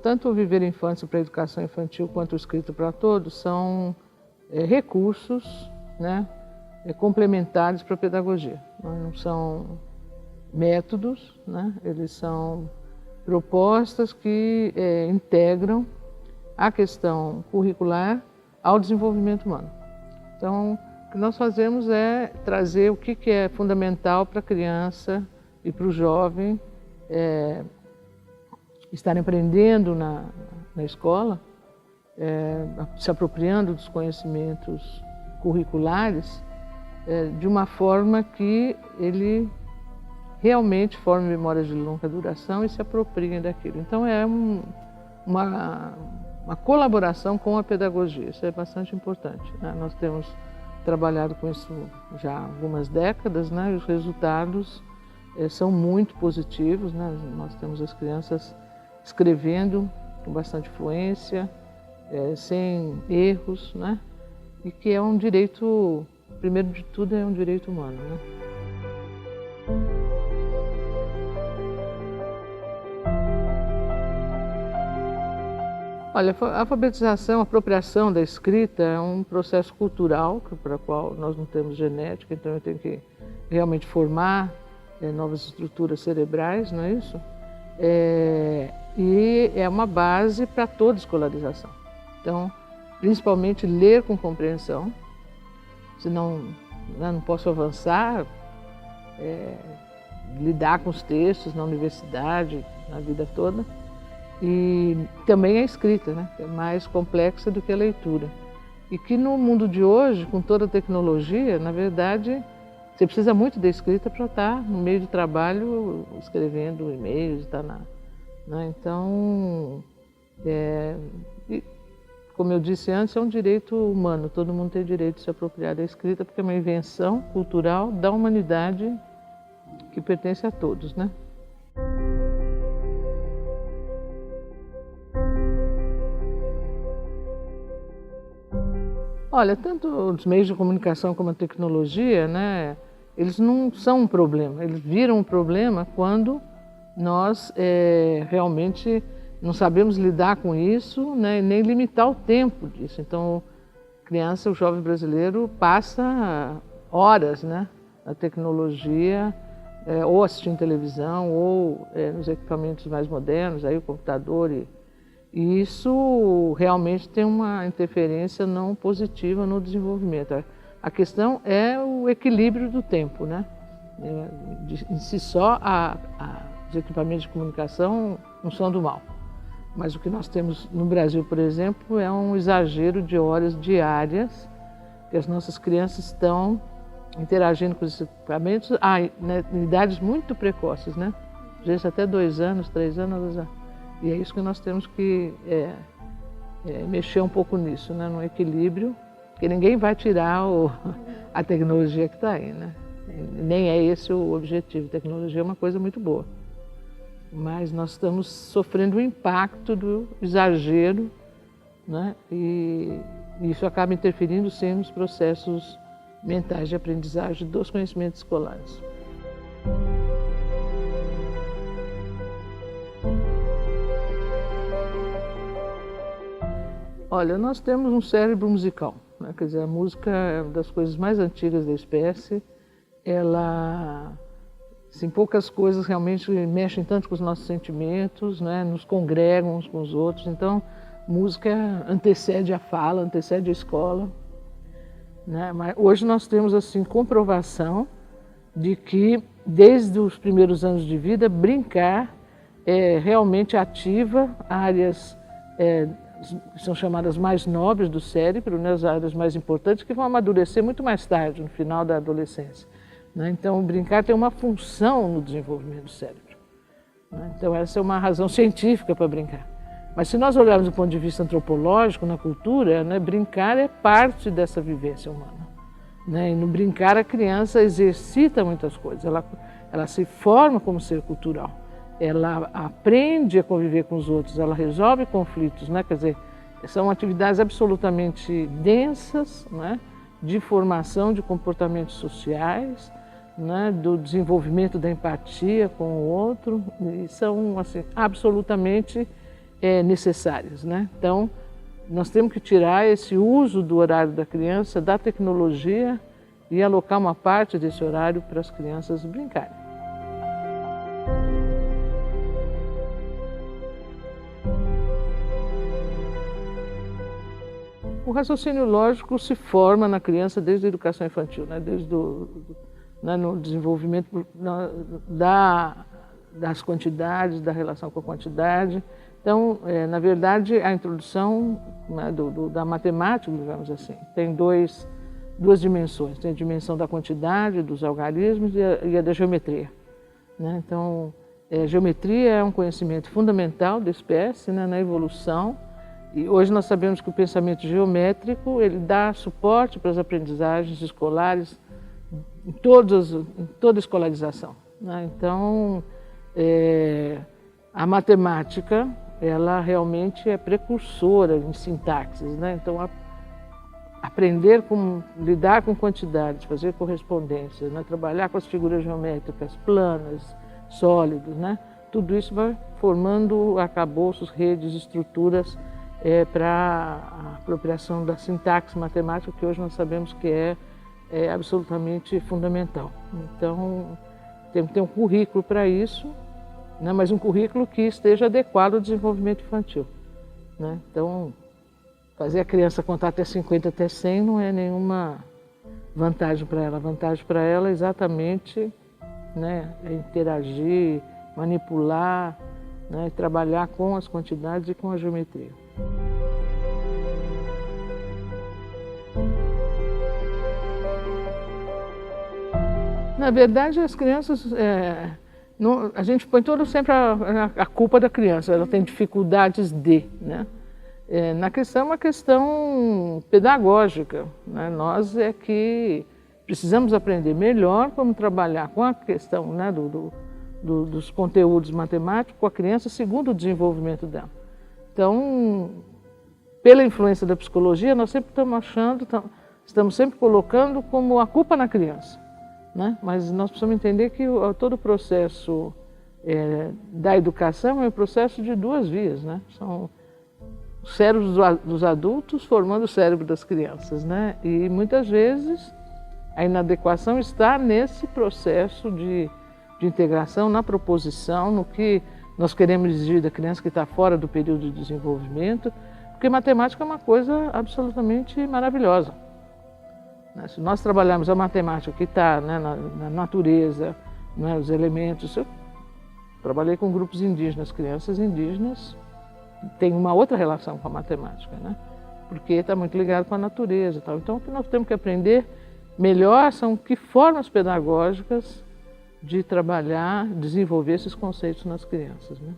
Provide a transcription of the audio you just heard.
tanto o Viver Infância para a Educação Infantil quanto o Escrita para Todos são recursos, né, complementares para a pedagogia. Não são métodos, né, eles são propostas que integram a questão curricular ao desenvolvimento humano. Então, o que nós fazemos é trazer o que é fundamental para a criança e para o jovem estarem aprendendo na escola, se apropriando dos conhecimentos curriculares de uma forma que ele realmente forme memórias de longa duração e se apropriem daquilo. Então é uma colaboração com a pedagogia, isso é bastante importante, né? Nós temos trabalhado com isso já há algumas décadas, né? E os resultados são muito positivos, né? Nós temos as crianças escrevendo com bastante fluência, sem erros, né? E que é um direito, primeiro de tudo, é um direito humano, né? Olha, a alfabetização, a apropriação da escrita é um processo cultural para o qual nós não temos genética, então eu tenho que realmente formar novas estruturas cerebrais, não é isso? E é uma base para toda escolarização. Então, principalmente ler com compreensão, senão não posso avançar, lidar com os textos na universidade, na vida toda. E também a escrita, né, que é mais complexa do que a leitura. E que no mundo de hoje, com toda a tecnologia, na verdade, você precisa muito da escrita para estar no meio do trabalho, escrevendo e-mails, né? Então, como eu disse antes, é um direito humano, todo mundo tem direito de se apropriar da escrita, porque é uma invenção cultural da humanidade que pertence a todos, né? Olha, tanto os meios de comunicação como a tecnologia, né, eles não são um problema, eles viram um problema quando nós realmente não sabemos lidar com isso, né, nem limitar o tempo disso. Então, a criança, o jovem brasileiro passa horas, né, na tecnologia, ou assistindo televisão, ou nos equipamentos mais modernos, aí o computador e isso realmente tem uma interferência não positiva no desenvolvimento. A questão é o equilíbrio do tempo, né? Em si só, os equipamentos de comunicação não são do mal. Mas o que nós temos no Brasil, por exemplo, é um exagero de horas diárias que as nossas crianças estão interagindo com os equipamentos em idades muito precoces, né? Às vezes até 2 anos, 3 anos. E é isso que nós temos que mexer um pouco nisso, né? No equilíbrio, porque ninguém vai tirar a tecnologia que está aí, né? Nem é esse o objetivo. A tecnologia é uma coisa muito boa, mas nós estamos sofrendo o impacto do exagero, né? E isso acaba interferindo, sim, nos processos mentais de aprendizagem dos conhecimentos escolares. Olha, nós temos um cérebro musical, né? Quer dizer, a música é uma das coisas mais antigas da espécie. Ela, assim, poucas coisas realmente mexem tanto com os nossos sentimentos, né? Nos congregam uns com os outros. Então, música antecede a fala, antecede a escola, né? Mas hoje nós temos assim comprovação de que desde os primeiros anos de vida brincar realmente ativa áreas que são chamadas mais nobres do cérebro, né, as áreas mais importantes, que vão amadurecer muito mais tarde, no final da adolescência, né? Então, brincar tem uma função no desenvolvimento do cérebro, né? Então, essa é uma razão científica para brincar. Mas se nós olharmos do ponto de vista antropológico, na cultura, né, brincar é parte dessa vivência humana, né? E no brincar a criança exercita muitas coisas, ela se forma como ser cultural. Ela aprende a conviver com os outros, ela resolve conflitos, né? Quer dizer, são atividades absolutamente densas, né? De formação de comportamentos sociais, né? Do desenvolvimento da empatia com o outro, e são assim, absolutamente necessárias, né? Então, nós temos que tirar esse uso do horário da criança, da tecnologia, e alocar uma parte desse horário para as crianças brincarem. O raciocínio lógico se forma na criança desde a educação infantil, né? No desenvolvimento das quantidades, da relação com a quantidade. Então, na verdade, a introdução, né, da matemática, digamos assim, tem duas dimensões. Tem a dimensão da quantidade, dos algarismos e a da geometria, né? Então, geometria é um conhecimento fundamental da espécie, né, na evolução. E hoje nós sabemos que o pensamento geométrico ele dá suporte para as aprendizagens escolares em toda a escolarização, né? Então, a matemática, ela realmente é precursora em sintaxes, né? Então, aprender como lidar com quantidades, fazer correspondências, né? Trabalhar com as figuras geométricas planas, sólidas, né? Tudo isso vai formando arcabouços, redes, estruturas para a apropriação da sintaxe matemática, que hoje nós sabemos que é absolutamente fundamental. Então, tem que ter um currículo para isso, né? Mas um currículo que esteja adequado ao desenvolvimento infantil, né? Então, fazer a criança contar até 50, até 100 não é nenhuma vantagem para ela. A vantagem para ela é exatamente, né, interagir, manipular, né, trabalhar com as quantidades e com a geometria. Na verdade, as crianças, a gente põe sempre a culpa da criança, ela tem dificuldades né? Na questão é uma questão pedagógica, né? Nós é que precisamos aprender melhor como trabalhar com a questão, né, dos conteúdos matemáticos com a criança segundo o desenvolvimento dela. Então, pela influência da psicologia, nós sempre estamos sempre colocando como a culpa na criança, né? Mas nós precisamos entender que todo o processo da educação é um processo de duas vias, né? São os cérebros dos adultos formando o cérebro das crianças, né? E muitas vezes a inadequação está nesse processo de integração, na proposição, no que nós queremos exigir da criança que está fora do período de desenvolvimento, porque matemática é uma coisa absolutamente maravilhosa. Se nós trabalharmos a matemática que está, né, na natureza, né, os elementos, eu trabalhei com grupos indígenas, crianças indígenas têm uma outra relação com a matemática, né, porque está muito ligado com a natureza e tal. Então, o que nós temos que aprender melhor são que formas pedagógicas de trabalhar, desenvolver esses conceitos nas crianças, né?